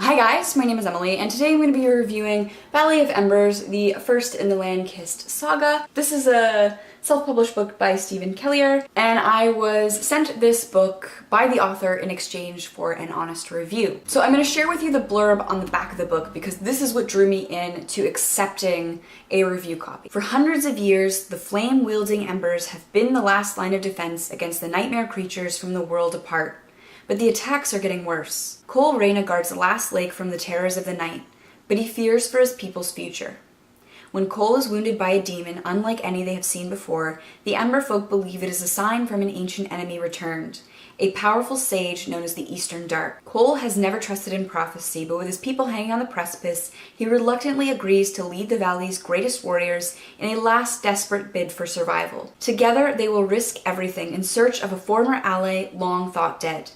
Hi guys, my name is Emily, and today I'm going to be reviewing Valley of Embers, the first in the Land-Kissed saga. This is a self-published book by Steven Kelliher, and I was sent this book by the author in exchange for an honest review. So I'm going to share with you the blurb on the back of the book because this is what drew me in to accepting a review copy. For hundreds of years, the flame-wielding embers have been the last line of defense against the nightmare creatures from the world apart. But the attacks are getting worse. Cole Reyna guards the last lake from the terrors of the night, but he fears for his people's future. When Cole is wounded by a demon unlike any they have seen before, the Ember folk believe it is a sign from an ancient enemy returned, a powerful sage known as the Eastern Dark. Cole has never trusted in prophecy, but with his people hanging on the precipice, he reluctantly agrees to lead the valley's greatest warriors in a last desperate bid for survival. Together, they will risk everything in search of a former ally long thought dead.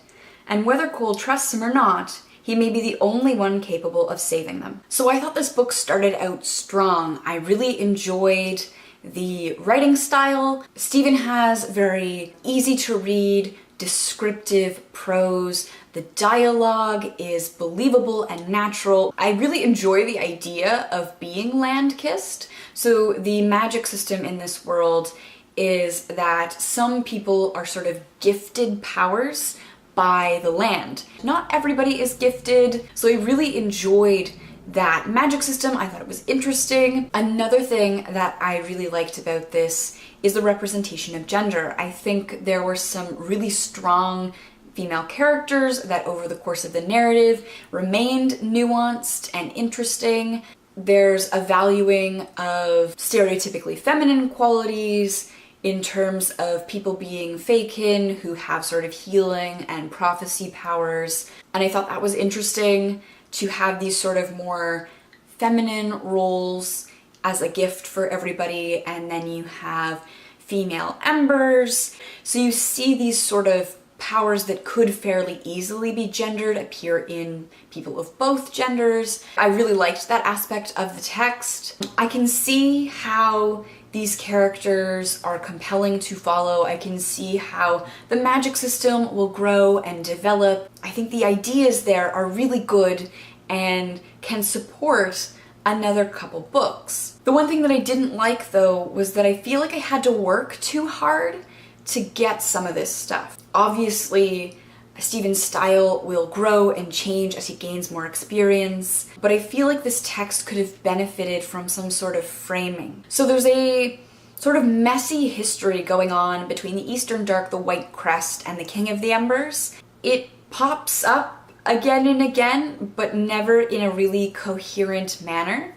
And whether Cole trusts him or not, he may be the only one capable of saving them. So I thought this book started out strong. I really enjoyed the writing style. Steven has very easy to read, descriptive prose. The dialogue is believable and natural. I really enjoy the idea of being land-kissed. So the magic system in this world is that some people are sort of gifted powers by the land. Not everybody is gifted, so I really enjoyed that magic system. I thought it was interesting. Another thing that I really liked about this is the representation of gender. I think there were some really strong female characters that over the course of the narrative remained nuanced and interesting. There's a valuing of stereotypically feminine qualities in terms of people being fakin who have sort of healing and prophecy powers. And I thought that was interesting to have these sort of more feminine roles as a gift for everybody, and then you have female embers. So you see these sort of powers that could fairly easily be gendered appear in people of both genders. I really liked that aspect of the text. I can see how these characters are compelling to follow. I can see how the magic system will grow and develop. I think the ideas there are really good and can support another couple books. The one thing that I didn't like though was that I feel like I had to work too hard to get some of this stuff. Obviously, Steven's style will grow and change as he gains more experience, but I feel like this text could have benefited from some sort of framing. So there's a sort of messy history going on between the Eastern Dark, the White Crest, and the King of the Embers. It pops up again and again, but never in a really coherent manner.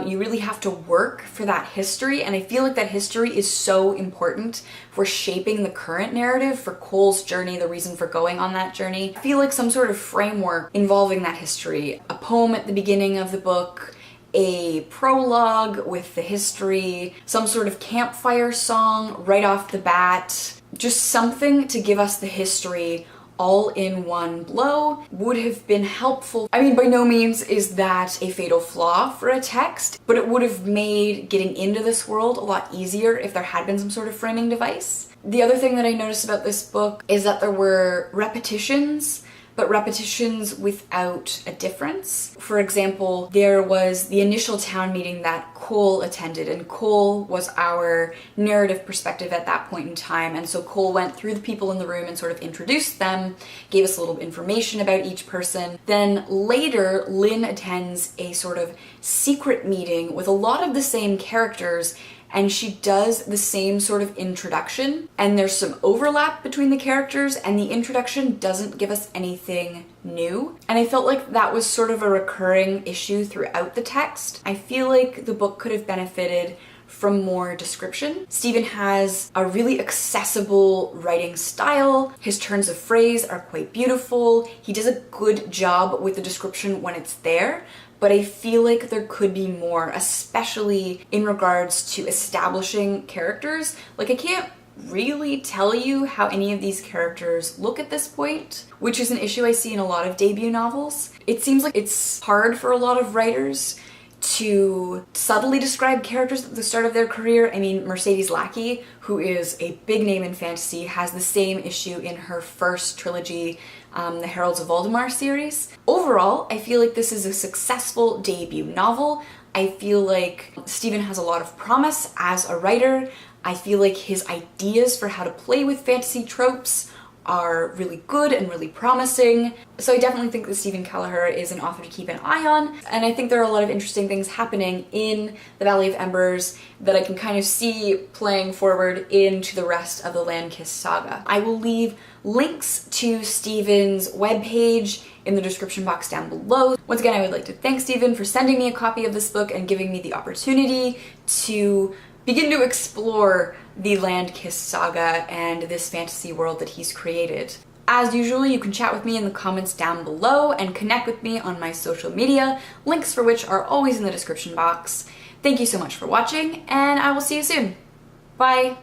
You really have to work for that history, and I feel like that history is so important for shaping the current narrative, for Cole's journey, the reason for going on that journey. I feel like some sort of framework involving that history, a poem at the beginning of the book, a prologue with the history, some sort of campfire song right off the bat, just something to give us the history all in one blow would have been helpful. I mean, by no means is that a fatal flaw for a text, but it would have made getting into this world a lot easier if there had been some sort of framing device. The other thing that I noticed about this book is that there were repetitions, but repetitions without a difference. For example, there was the initial town meeting that Cole attended, and Cole was our narrative perspective at that point in time, and so Cole went through the people in the room and sort of introduced them, gave us a little information about each person. Then later, Lynn attends a sort of secret meeting with a lot of the same characters, and she does the same sort of introduction, and there's some overlap between the characters, and the introduction doesn't give us anything new. And I felt like that was sort of a recurring issue throughout the text. I feel like the book could have benefited from more description. Steven has a really accessible writing style. His turns of phrase are quite beautiful. He does a good job with the description when it's there, but I feel like there could be more, especially in regards to establishing characters. Like, I can't really tell you how any of these characters look at this point, which is an issue I see in a lot of debut novels. It seems like it's hard for a lot of writers to subtly describe characters at the start of their career. I mean, Mercedes Lackey, who is a big name in fantasy, has the same issue in her first trilogy, the Heralds of Voldemort series. Overall, I feel like this is a successful debut novel. I feel like Steven has a lot of promise as a writer. I feel like his ideas for how to play with fantasy tropes are really good and really promising. So I definitely think that Steven Kelliher is an author to keep an eye on, and I think there are a lot of interesting things happening in the Valley of Embers that I can kind of see playing forward into the rest of the Landkiss saga. I will leave links to Steven's webpage in the description box down below. Once again, I would like to thank Steven for sending me a copy of this book and giving me the opportunity to begin to explore the Landkiss saga and this fantasy world that he's created. As usual, you can chat with me in the comments down below and connect with me on my social media, links for which are always in the description box. Thank you so much for watching, and I will see you soon. Bye!